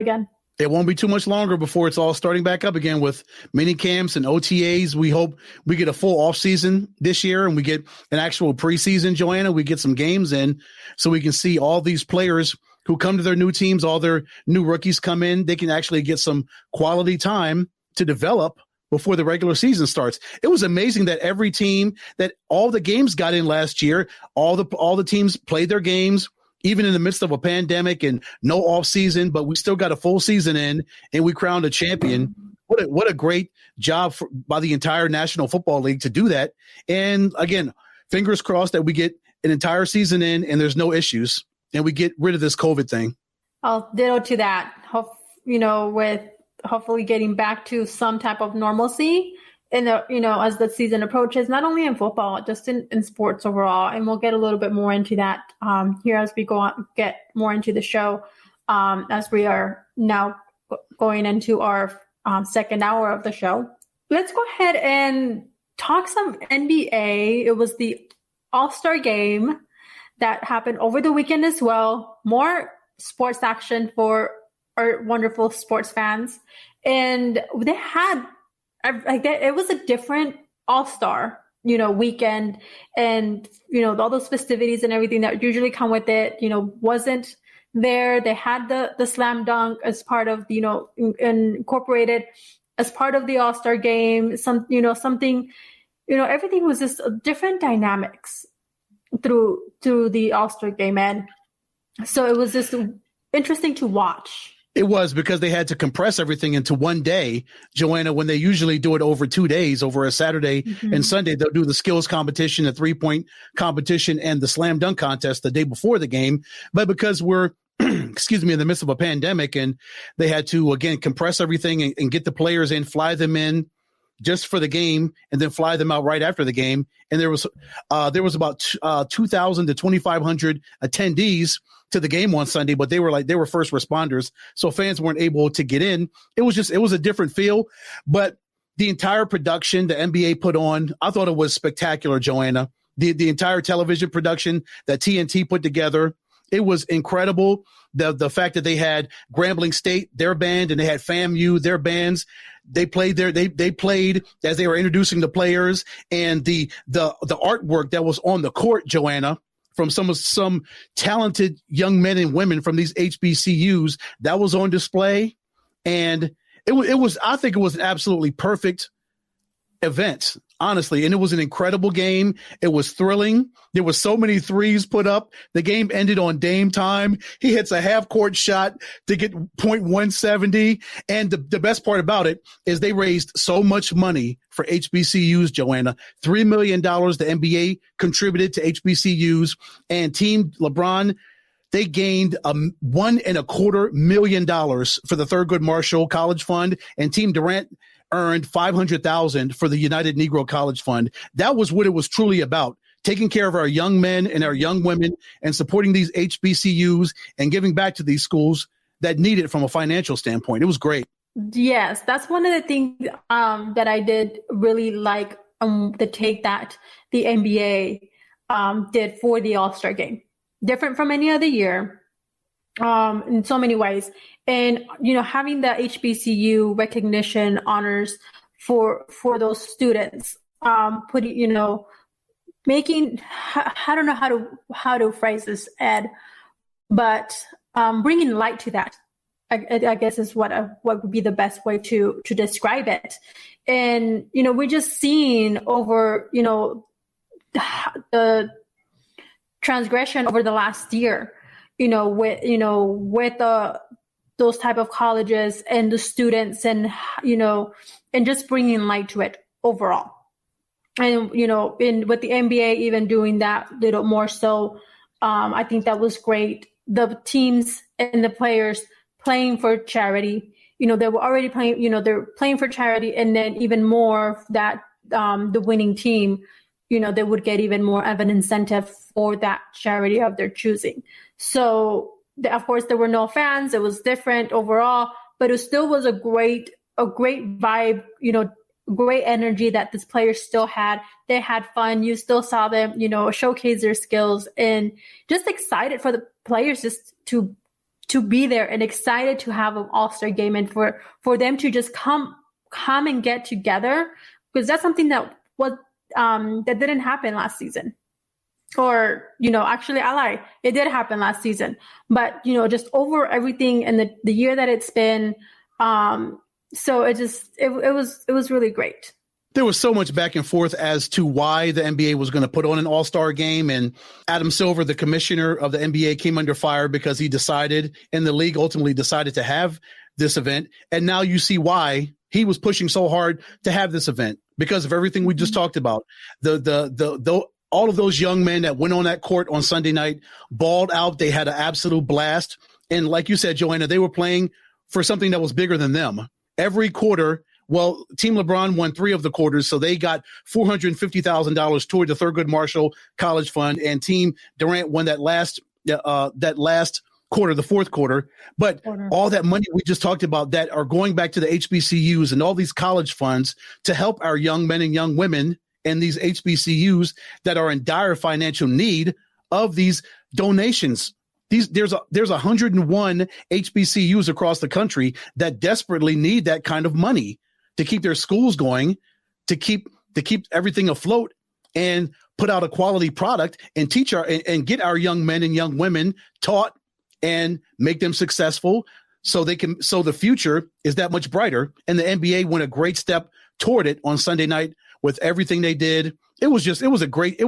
again. It won't be too much longer before it's all starting back up again with mini camps and OTAs. We hope we get a full off season this year and we get an actual preseason, Johanna. We get some games in so we can see all these players who come to their new teams, all their new rookies come in. They can actually get some quality time to develop before the regular season starts. It was amazing that every team, that all the games got in last year, all the teams played their games, even in the midst of a pandemic and no off season, but we still got a full season in and we crowned a champion. What a great job by the entire National Football League to do that. And again, fingers crossed that we get an entire season in and there's no issues and we get rid of this COVID thing. I'll ditto to that. With hopefully getting back to some type of normalcy as the season approaches, not only in football, just in sports overall. And we'll get a little bit more into that here as we get more into the show, as we are now going into our second hour of the show. Let's go ahead and talk some NBA. It was the All-Star game that happened over the weekend as well. More sports action for our wonderful sports fans. And they had it was a different All-Star, weekend, and, all those festivities and everything that usually come with it, wasn't there. They had the slam dunk as part of, incorporated as part of the All-Star game, everything was just different dynamics through the All-Star game. And so it was just interesting to watch. It was, because they had to compress everything into one day, Johanna, when they usually do it over 2 days, over a Saturday and Sunday. They'll do the skills competition, the 3-point competition, and the slam dunk contest the day before the game. But because we're, in the midst of a pandemic, and they had to, again, compress everything and get the players in, fly them in just for the game, and then fly them out right after the game. And there was about 2,000 to 2,500 attendees to the game on Sunday, but they were first responders, so fans weren't able to get in. It was a different feel, but the entire production the NBA put on, I thought it was spectacular, Johanna. The entire television production that TNT put together, it was incredible. The fact that they had Grambling State, their band, and they had FAMU, their bands. They played they played as they were introducing the players, and the artwork that was on the court, Johanna, from some talented young men and women from these HBCUs, that was on display. And I think it was an absolutely perfect event, honestly. And it was an incredible game. It was thrilling. There was so many threes put up. The game ended on Dame time. He hits a half court shot to get .170. And the best part about it is they raised so much money for HBCUs, Johanna. $3 million the NBA contributed to HBCUs, and Team LeBron, they gained $1.25 million for the Thurgood Marshall College Fund, and Team Durant earned $500,000 for the United Negro College Fund. That was what it was truly about, taking care of our young men and our young women and supporting these HBCUs and giving back to these schools that need it from a financial standpoint. It was great. Yes, that's one of the things that I did really like, the take that the NBA did for the All-Star game. Different from any other year in so many ways. And, having the HBCU recognition honors for those students, making, I don't know how to phrase this, Ed, but bringing light to that, I guess is what would be the best way to describe it. And, we're just seeing over, the transgression over the last year, with those type of colleges and the students, and and just bringing light to it overall. And with the NBA even doing that little more so, I think that was great. The teams and the players playing for charity, they were already playing, they're playing for charity, and then even more that the winning team, they would get even more of an incentive for that charity of their choosing. So, of course, there were no fans. It was different overall, but it still was a great vibe, great energy that this players still had. They had fun. You still saw them, showcase their skills, and just excited for the players just to to be there and excited to have an All-Star game and for them to just come and get together, because that's something that that didn't happen last season. Or, actually I lie, it did happen last season, but just over everything and the year that it's been, so it was really great. There was so much back and forth as to why the NBA was going to put on an all-star game, and Adam Silver, the commissioner of the NBA, came under fire because he decided, and the league ultimately decided to have this event. And now you see why he was pushing so hard to have this event, because of everything we just talked about. All of those young men that went on that court on Sunday night balled out. They had an absolute blast. And like you said, Johanna, they were playing for something that was bigger than them. Every quarter, well, Team LeBron won 3 of the quarters, so they got $450,000 toward the Thurgood Marshall College Fund, and Team Durant won that last quarter, the fourth quarter. But all that money we just talked about that are going back to the HBCUs and all these college funds to help our young men and young women and these HBCUs that are in dire financial need of these donations. There's 101 HBCUs across the country that desperately need that kind of money to keep their schools going, to keep everything afloat, and put out a quality product and teach and get our young men and young women taught and make them successful, so the future is that much brighter. And the NBA went a great step toward it on Sunday night with everything they did. It was a great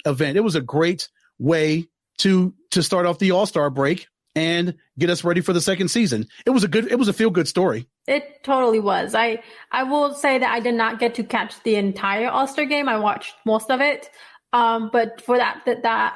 event. It was a great way to start off the All-Star break and get us ready for the second season. It was a feel-good story. It totally was. I will say that I did not get to catch the entire All-Star game. I watched most of it. But for that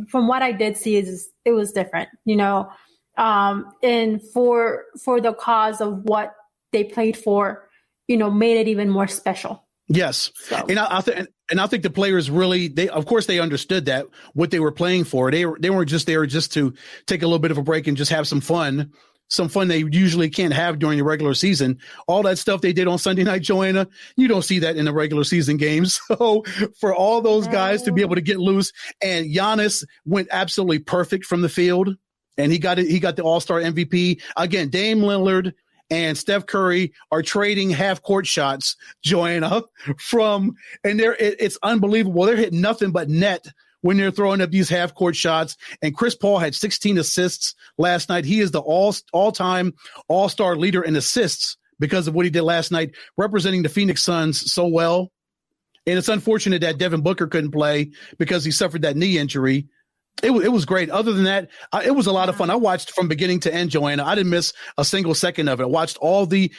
from what I did see it was different, and for the cause of what they played for, made it even more special. Yes. So. And I think the players really, of course they understood that what they were playing for. They weren't just there just to take a little bit of a break and just have some fun they usually can't have during the regular season. All that stuff they did on Sunday night, Johanna, you don't see that in the regular season games. So for all those guys to be able to get loose, and Giannis went absolutely perfect from the field, and he got the All-Star MVP. Again, Dame Lillard and Steph Curry are trading half-court shots, Johanna, it's unbelievable. They're hitting nothing but net when they're throwing up these half-court shots. And Chris Paul had 16 assists last night. He is the all-time all-star leader in assists because of what he did last night, representing the Phoenix Suns so well. And it's unfortunate that Devin Booker couldn't play because he suffered that knee injury. It was great. Other than that, it was a lot of fun. I watched from beginning to end, Johanna. I didn't miss a single second of it. I watched all the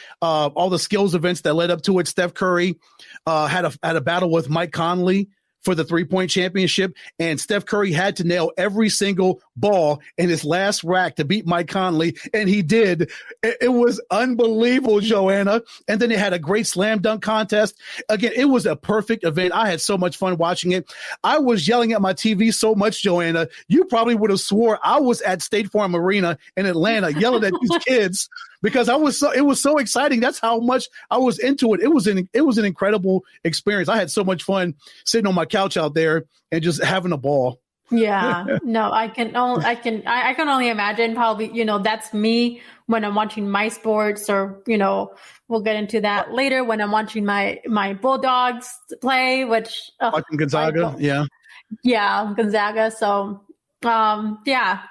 skills events that led up to it. Steph Curry had a battle with Mike Conley for the 3-point championship, and Steph Curry had to nail every single ball in his last rack to beat Mike Conley, and he did. It was unbelievable, Johanna. And then they had a great slam dunk contest. Again, it was a perfect event. I had so much fun watching it. I was yelling at my TV so much, Johanna, you probably would have swore I was at State Farm Arena in Atlanta yelling at these kids because it was so exciting. That's how much I was into it. It was an incredible experience. I had so much fun sitting on my couch out there and just having a ball. Yeah, no, I can only imagine. Probably, that's me when I'm watching my sports, or we'll get into that later when I'm watching my Bulldogs play, which watching Gonzaga, yeah, Gonzaga. So, yeah.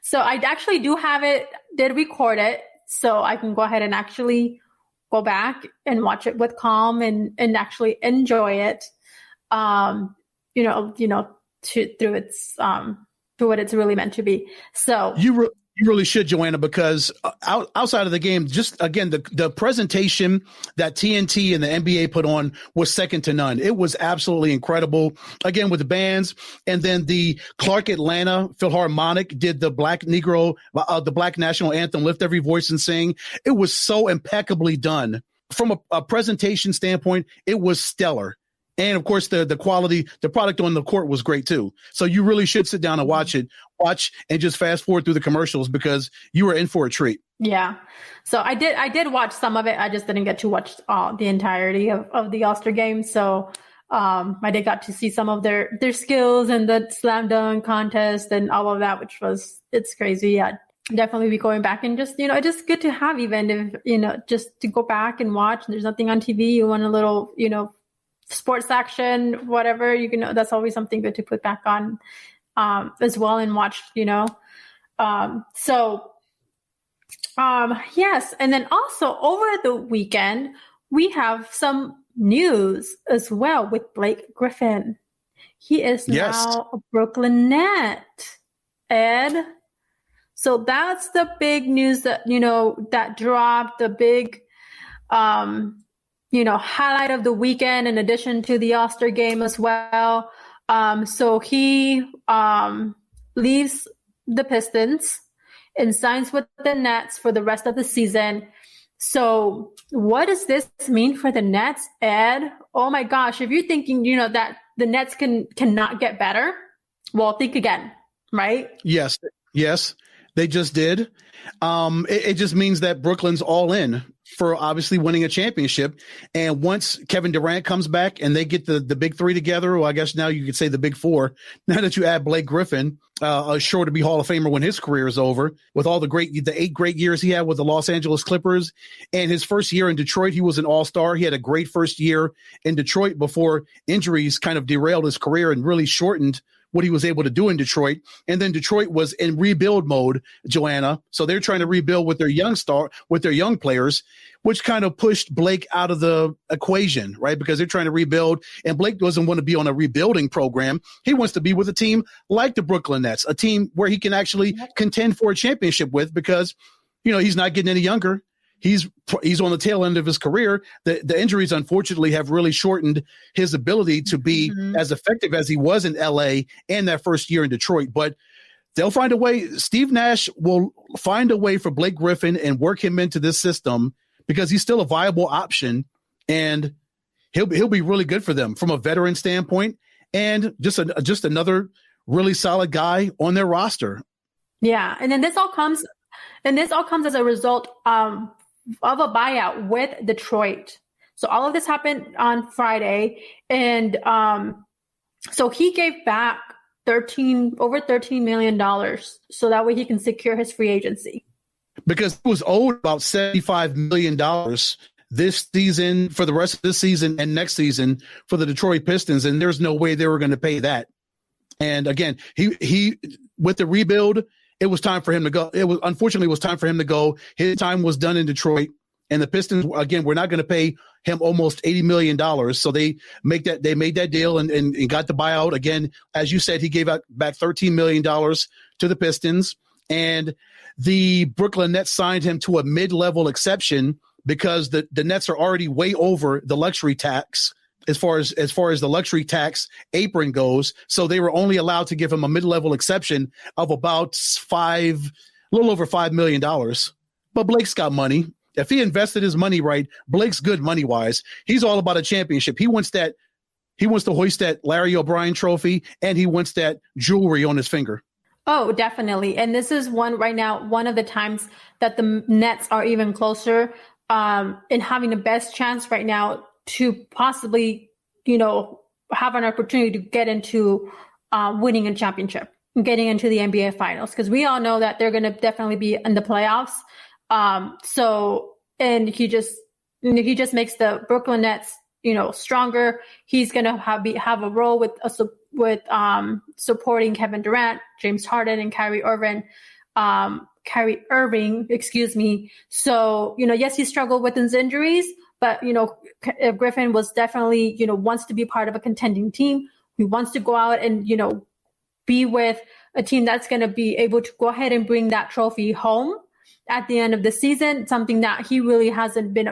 So I actually did record it, so I can go ahead and actually go back and watch it with calm and actually enjoy it. To what it's really meant to be. So you really should, Johanna, because outside of the game, just again, the presentation that TNT and the NBA put on was second to none. It was absolutely incredible. Again, with the bands, and then the Clark Atlanta Philharmonic did the Black National Anthem, Lift Every Voice and Sing. It was so impeccably done. From a presentation standpoint, it was stellar. And of course, the quality, the product on the court was great too. So you really should sit down and watch and just fast forward through the commercials because you were in for a treat. Yeah. So I did watch some of it. I just didn't get to watch the entirety of the All-Star game. So I did got to see some of their skills and the slam dunk contest and all of that, it's crazy. Yeah, definitely be going back and just, it's just good to have, even if, just to go back and watch. There's nothing on TV. You want a little, sports action, whatever, that's always something good to put back on as well and watch, yes. And then also over the weekend, we have some news as well with Blake Griffin. He is now a Brooklyn Net, Ed. So that's the big news that, that dropped, the big, highlight of the weekend, in addition to the All-Star game as well. So he leaves the Pistons and signs with the Nets for the rest of the season. So what does this mean for the Nets, Ed? Oh my gosh, if you're thinking, that the Nets cannot get better, well, think again, right? Yes, they just did. It just means that Brooklyn's all in for obviously winning a championship. And once Kevin Durant comes back and they get the big three together, well, I guess now you could say the big four. Now that you add Blake Griffin, sure to be Hall of Famer when his career is over, with all the 8 great years he had with the Los Angeles Clippers. And his first year in Detroit, he was an all-star. He had a great first year in Detroit before injuries kind of derailed his career and really shortened what he was able to do in Detroit. And then Detroit was in rebuild mode, Johanna. So they're trying to rebuild with their young players, which kind of pushed Blake out of the equation, right? Because they're trying to rebuild, and Blake doesn't want to be on a rebuilding program. He wants to be with a team like the Brooklyn Nets, a team where he can actually contend for a championship with, because, he's not getting any younger. He's on the tail end of his career. The injuries, unfortunately, have really shortened his ability to be as effective as he was in LA and that first year in Detroit. But they'll find a way. Steve Nash will find a way for Blake Griffin and work him into this system, because he's still a viable option, and he'll be really good for them from a veteran standpoint, and just another really solid guy on their roster. Yeah, and then this all comes as a result of a buyout with Detroit. So all of this happened on Friday, and so he gave back over $13 million, so that way he can secure his free agency. Because he was owed about $75 million this season, for the rest of this season and next season for the Detroit Pistons, and there's no way they were going to pay that. And again, he with the rebuild, it was time for him to go. It was time for him to go. His time was done in Detroit, and the Pistons, again, we're not going to pay him almost $80 million. So they made that deal and got the buyout. Again, as you said, he gave back $13 million to the Pistons, and the Brooklyn Nets signed him to a mid-level exception, because the Nets are already way over the luxury tax as far as the luxury tax apron goes. So they were only allowed to give him a mid-level exception of about a little over $5 million. But Blake's got money. If he invested his money right, Blake's good money-wise. He's all about a championship. He wants to hoist that Larry O'Brien trophy, and he wants that jewelry on his finger. Oh, definitely. And this is one of the times that the Nets are even closer in having the best chance right now to possibly, have an opportunity to get into winning a championship, getting into the NBA Finals, because we all know that they're going to definitely be in the playoffs. And he just makes the Brooklyn Nets, stronger. He's going to have a role with supporting Kevin Durant, James Harden, and Kyrie Irving, excuse me. So, yes, he struggled with his injuries, but, Griffin was definitely, wants to be part of a contending team. He wants to go out and, be with a team that's going to be able to go ahead and bring that trophy home at the end of the season, something that he really hasn't been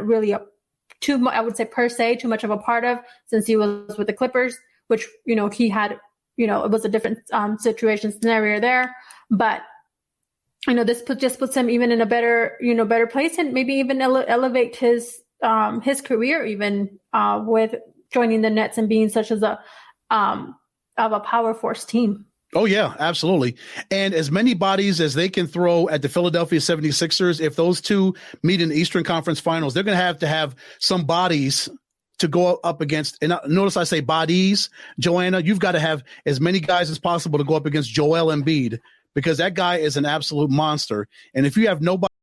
too much of a part of since he was with the Clippers, which, he had, it was a different situation scenario there. But, this puts him even in a better place, and maybe even elevate his career even with joining the Nets and being such as of a power force team. Oh, yeah, absolutely. And as many bodies as they can throw at the Philadelphia 76ers, if those two meet in the Eastern Conference Finals, they're going to have some bodies to go up against, and notice I say bodies, Johanna, you've got to have as many guys as possible to go up against Joel Embiid, because that guy is an absolute monster. And if you have nobody